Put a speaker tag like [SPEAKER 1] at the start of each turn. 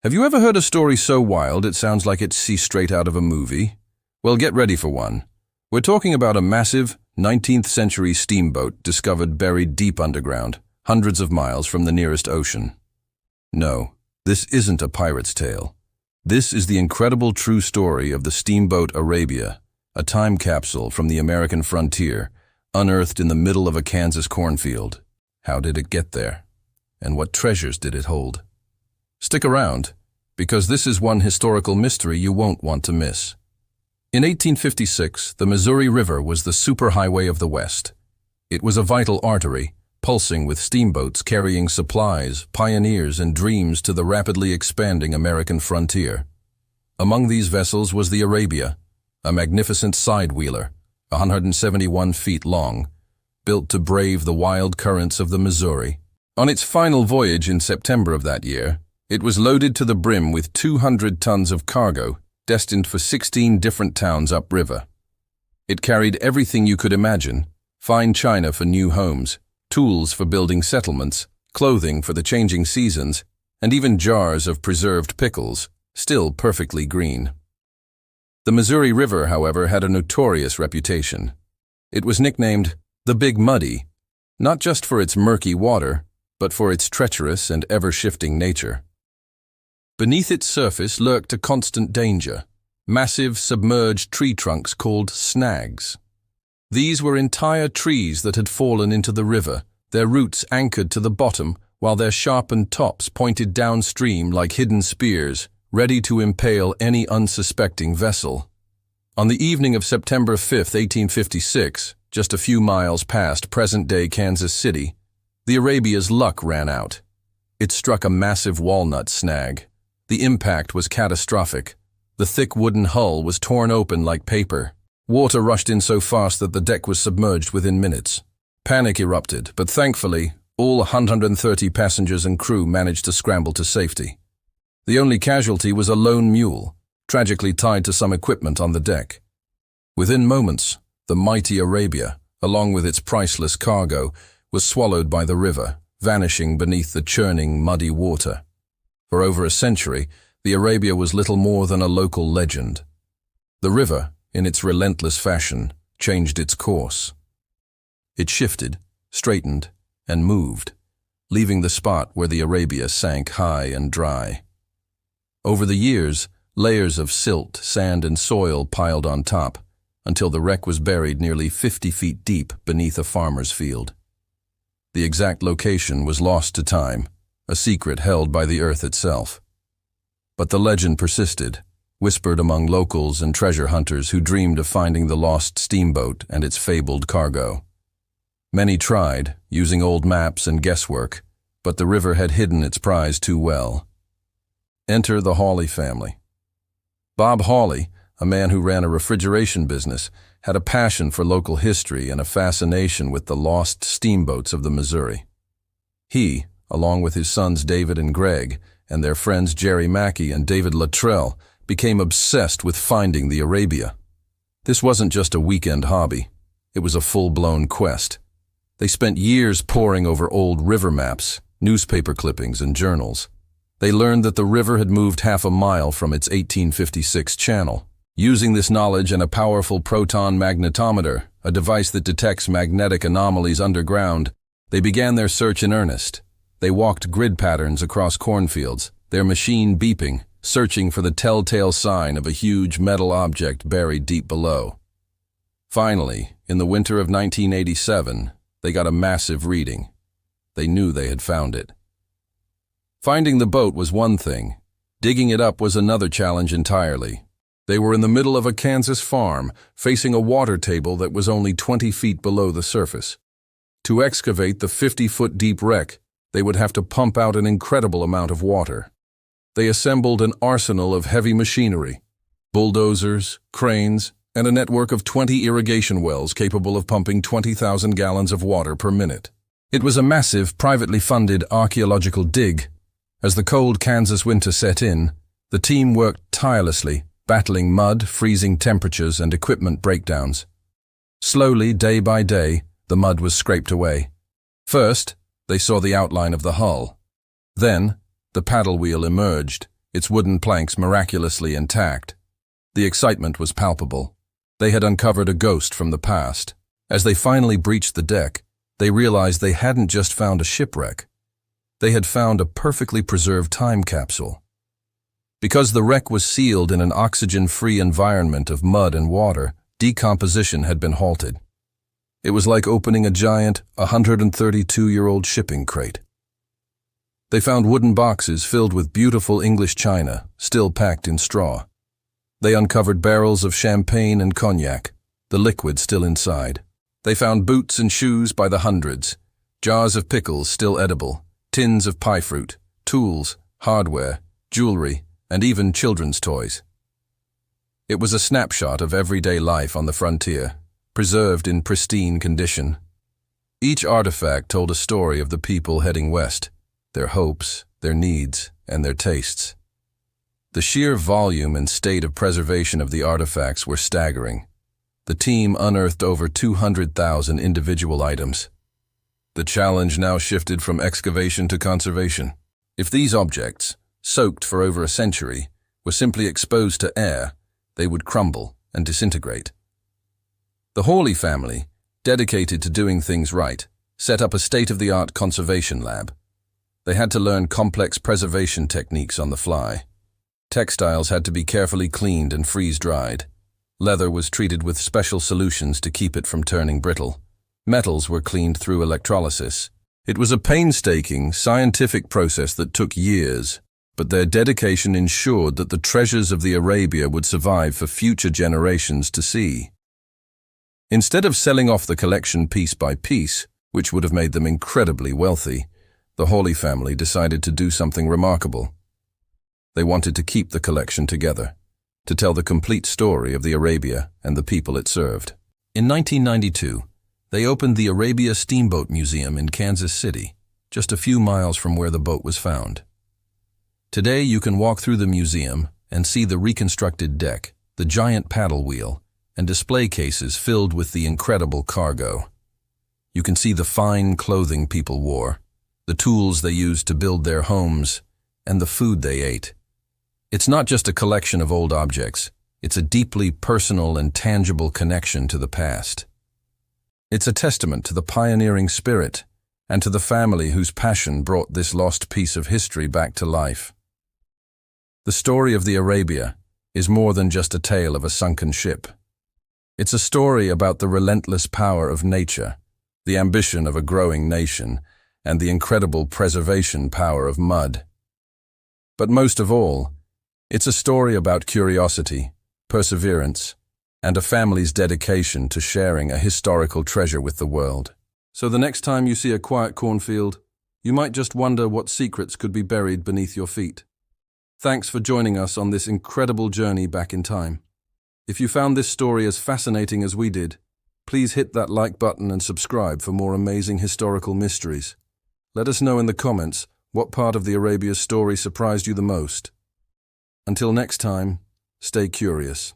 [SPEAKER 1] Have you ever heard a story so wild it sounds like it's straight out of a movie? Well, get ready for one. We're talking about a massive 19th century steamboat discovered buried deep underground, hundreds of miles from the nearest ocean. No, this isn't a pirate's tale. This is the incredible true story of the steamboat Arabia, a time capsule from the American frontier, unearthed in the middle of a Kansas cornfield. How did it get there? And what treasures did it hold? Stick around, because this is one historical mystery you won't want to miss. In 1856, the Missouri River was the superhighway of the West. It was a vital artery, pulsing with steamboats carrying supplies, pioneers, and dreams to the rapidly expanding American frontier. Among these vessels was the Arabia, a magnificent side-wheeler, 171 feet long, built to brave the wild currents of the Missouri. On its final voyage in September of that year, it was loaded to the brim with 200 tons of cargo, destined for 16 different towns upriver. It carried everything you could imagine: fine china for new homes, tools for building settlements, clothing for the changing seasons, and even jars of preserved pickles, still perfectly green. The Missouri River, however, had a notorious reputation. It was nicknamed the Big Muddy, not just for its murky water, but for its treacherous and ever-shifting nature. Beneath its surface lurked a constant danger: massive submerged tree trunks called snags. These were entire trees that had fallen into the river, their roots anchored to the bottom, while their sharpened tops pointed downstream like hidden spears, ready to impale any unsuspecting vessel. On the evening of September 5, 1856, just a few miles past present-day Kansas City, the Arabia's luck ran out. It struck a massive walnut snag. The impact was catastrophic. The thick wooden hull was torn open like paper. Water rushed in so fast that the deck was submerged within minutes. Panic erupted, but thankfully, all 130 passengers and crew managed to scramble to safety. The only casualty was a lone mule, tragically tied to some equipment on the deck. Within moments, the mighty Arabia, along with its priceless cargo, was swallowed by the river, vanishing beneath the churning, muddy water. For over a century, the Arabia was little more than a local legend. The river, in its relentless fashion, changed its course. It shifted, straightened, and moved, leaving the spot where the Arabia sank high and dry. Over the years, layers of silt, sand, and soil piled on top, until the wreck was buried nearly 50 feet deep beneath a farmer's field. The exact location was lost to time, a secret held by the earth itself. But the legend persisted, whispered among locals and treasure hunters who dreamed of finding the lost steamboat and its fabled cargo. Many tried, using old maps and guesswork, but the river had hidden its prize too well. Enter the Hawley family. Bob Hawley, a man who ran a refrigeration business, had a passion for local history and a fascination with the lost steamboats of the Missouri. He, along with his sons David and Greg, and their friends Jerry Mackey and David Luttrell, became obsessed with finding the Arabia. This wasn't just a weekend hobby. It was a full-blown quest. They spent years poring over old river maps, newspaper clippings, and journals. They learned that the river had moved half a mile from its 1856 channel. Using this knowledge and a powerful proton magnetometer, a device that detects magnetic anomalies underground, they began their search in earnest. They walked grid patterns across cornfields, their machine beeping, searching for the telltale sign of a huge metal object buried deep below. Finally, in the winter of 1987, they got a massive reading. They knew they had found it. Finding the boat was one thing. Digging it up was another challenge entirely. They were in the middle of a Kansas farm, facing a water table that was only 20 feet below the surface. To excavate the 50-foot deep wreck, they would have to pump out an incredible amount of water. They assembled an arsenal of heavy machinery, bulldozers, cranes, and a network of 20 irrigation wells capable of pumping 20,000 gallons of water per minute. It was a massive, privately funded archaeological dig. As the cold Kansas winter set in, the team worked tirelessly, battling mud, freezing temperatures, and equipment breakdowns. Slowly, day by day, the mud was scraped away. First, they saw the outline of the hull. Then, the paddle wheel emerged, its wooden planks miraculously intact. The excitement was palpable. They had uncovered a ghost from the past. As they finally breached the deck, they realized they hadn't just found a shipwreck. They had found a perfectly preserved time capsule. Because the wreck was sealed in an oxygen-free environment of mud and water, decomposition had been halted. It was like opening a giant, 132-year-old shipping crate. They found wooden boxes filled with beautiful English china, still packed in straw. They uncovered barrels of champagne and cognac, the liquid still inside. They found boots and shoes by the hundreds, jars of pickles still edible, tins of pie fruit, tools, hardware, jewelry, and even children's toys. It was a snapshot of everyday life on the frontier, preserved in pristine condition. Each artifact told a story of the people heading west, their hopes, their needs, and their tastes. The sheer volume and state of preservation of the artifacts were staggering. The team unearthed over 200,000 individual items. The challenge now shifted from excavation to conservation. If these objects, soaked for over a century, were simply exposed to air, they would crumble and disintegrate. The Hawley family, dedicated to doing things right, set up a state-of-the-art conservation lab. They had to learn complex preservation techniques on the fly. Textiles had to be carefully cleaned and freeze-dried. Leather was treated with special solutions to keep it from turning brittle. Metals were cleaned through electrolysis. It was a painstaking, scientific process that took years, but their dedication ensured that the treasures of the Arabia would survive for future generations to see. Instead of selling off the collection piece by piece, which would have made them incredibly wealthy, the Hawley family decided to do something remarkable. They wanted to keep the collection together, to tell the complete story of the Arabia and the people it served. In 1992, they opened the Arabia Steamboat Museum in Kansas City, just a few miles from where the boat was found. Today you can walk through the museum and see the reconstructed deck, the giant paddle wheel, and display cases filled with the incredible cargo. You can see the fine clothing people wore, the tools they used to build their homes, and the food they ate. It's not just a collection of old objects, it's a deeply personal and tangible connection to the past. It's a testament to the pioneering spirit and to the family whose passion brought this lost piece of history back to life. The story of the Arabia is more than just a tale of a sunken ship. It's a story about the relentless power of nature, the ambition of a growing nation, and the incredible preservation power of mud. But most of all, it's a story about curiosity, perseverance, and a family's dedication to sharing a historical treasure with the world. So the next time you see a quiet cornfield, you might just wonder what secrets could be buried beneath your feet. Thanks for joining us on this incredible journey back in time. If you found this story as fascinating as we did, please hit that like button and subscribe for more amazing historical mysteries. Let us know in the comments what part of the Arabia story surprised you the most. Until next time, stay curious.